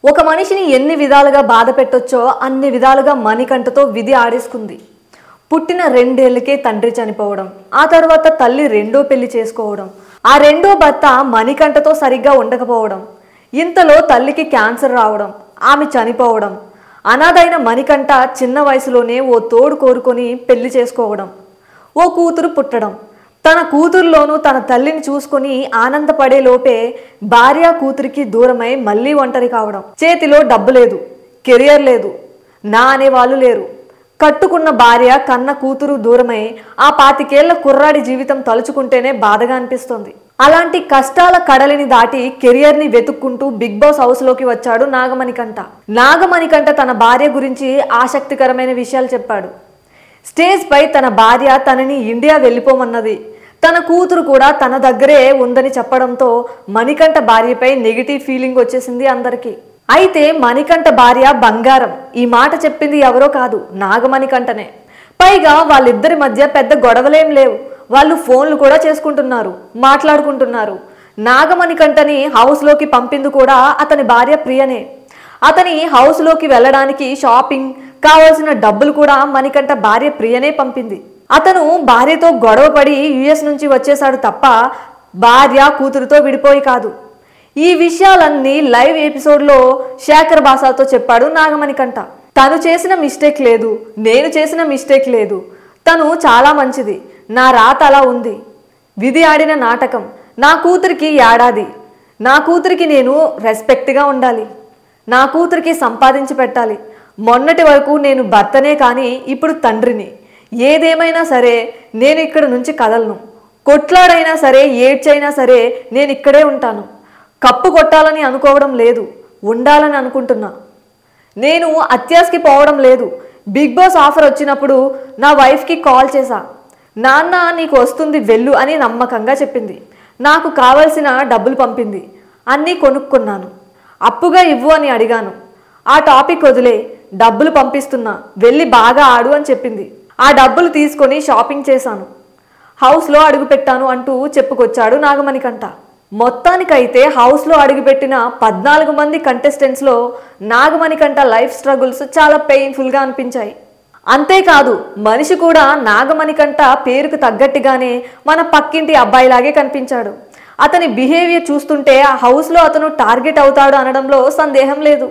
ఒక మనిషిని ఎన్ని విధాలుగా బాధ పెట్టొచ్చో అన్ని విధాలుగా మణికంఠతో విధి ఆడేసుకుంది. పుట్టిన 2 ఏళ్లకే తండ్రి చనిపోవడం, ఆ తర్వాత తల్లి రెండో పెళ్లి చేసుకోవడం, ఆ రెండో భర్త మణికంఠతో సరిగ్గా ఉండకపోవడం, ఇంతలో తల్లికి క్యాన్సర్ రావడం, ఆమె చనిపోవడం, అనాథైన మణికంఠ చిన్న వయసులోనే ఓ తోడు కోరుకొని పెళ్లి చేసుకోవడం, ఓ కూతురు పుట్టడం, తన కూతురులోనూ తన తల్లిని చూసుకొని ఆనందపడే లోపే భార్య కూతురికి దూరమై మళ్ళీ ఒంటరి కావడం, చేతిలో డబ్బు లేదు, కెరియర్ లేదు, నా అనేవాళ్ళు లేరు, కట్టుకున్న భార్య కన్న కూతురు దూరమై ఆ 25 ఏళ్ల కుర్రాడి జీవితం తలుచుకుంటేనే బాధగా అనిపిస్తుంది. అలాంటి కష్టాల కడలిని దాటి కెరియర్ని వెతుక్కుంటూ బిగ్ బాస్ హౌస్లోకి వచ్చాడు నాగమణికంఠ. నాగమణికంఠ తన భార్య గురించి ఆసక్తికరమైన విషయాలు చెప్పాడు. స్టేజ్ పై తన భార్య తనని ఇండియా వెళ్ళిపోమన్నది, తన కూతురు కూడా తన దగ్గరే ఉందని చెప్పడంతో మణికంఠ భార్యపై నెగిటివ్ ఫీలింగ్ వచ్చేసింది అందరికీ. అయితే మణికంఠ భార్య బంగారం, ఈ మాట చెప్పింది ఎవరో కాదు, నాగమణికంఠనే. పైగా వాళ్ళిద్దరి మధ్య పెద్ద గొడవలేం లేవు, వాళ్ళు ఫోన్లు కూడా చేసుకుంటున్నారు, మాట్లాడుకుంటున్నారు. నాగమణికంఠని హౌస్లోకి పంపింది కూడా అతని భార్య ప్రియనే. అతని హౌస్లోకి వెళ్ళడానికి షాపింగ్ కావాల్సిన డబ్బులు కూడా మణికంఠ భార్య ప్రియనే పంపింది. అతను భార్యతో గొడవపడి యుఎస్ నుంచి వచ్చేశాడు తప్ప భార్య కూతురుతో విడిపోయి కాదు. ఈ విషయాలన్నీ లైవ్ ఎపిసోడ్లో శేఖర్ బాసాతో చెప్పాడు నాగమణికంఠ. తను చేసిన మిస్టేక్ లేదు, నేను చేసిన మిస్టేక్ లేదు, తను చాలా మంచిది, నా రాత అలా ఉంది, విధి ఆడిన నాటకం, నా కూతురికి ఏడాది, నా కూతురికి నేను రెస్పెక్ట్గా ఉండాలి, నా కూతురికి సంపాదించి పెట్టాలి, మొన్నటి వరకు నేను భర్తనే కానీ ఇప్పుడు తండ్రిని, ఏదేమైనా సరే నేను ఇక్కడ నుంచి కదలను, కొట్లాడైనా సరే ఏడ్చైనా సరే నేను ఇక్కడే ఉంటాను, కప్పు కొట్టాలని అనుకోవడం లేదు, ఉండాలని అనుకుంటున్నా, నేను అత్యాశకి పోవడం లేదు. బిగ్ బాస్ ఆఫర్ వచ్చినప్పుడు నా వైఫ్కి కాల్ చేశా, నాన్న నీకు వస్తుంది వెళ్ళు అని నమ్మకంగా చెప్పింది, నాకు కావలసిన డబ్బులు పంపింది, అన్నీ కొనుక్కున్నాను, అప్పుగా ఇవ్వు అని అడిగాను, ఆ టాపిక్ వదిలే, డబ్బులు పంపిస్తున్నా, వెళ్ళి బాగా ఆడు అని చెప్పింది, ఆ డబ్బులు తీసుకొని షాపింగ్ చేశాను, హౌస్లో అడుగుపెట్టాను అంటూ చెప్పుకొచ్చాడు నాగమణికంఠ. మొత్తానికైతే హౌస్లో అడుగుపెట్టిన 14 మంది కంటెస్టెంట్స్లో నాగమణికంఠ లైఫ్ స్ట్రగుల్స్ చాలా పెయిన్ఫుల్గా అనిపించాయి. అంతేకాదు మనిషి కూడా నాగమణికంఠ పేరుకు తగ్గట్టుగానే మన పక్కింటి అబ్బాయిలాగే కనిపించాడు. అతని బిహేవియర్ చూస్తుంటే ఆ హౌస్లో అతను టార్గెట్ అవుతాడు అనడంలో సందేహం లేదు.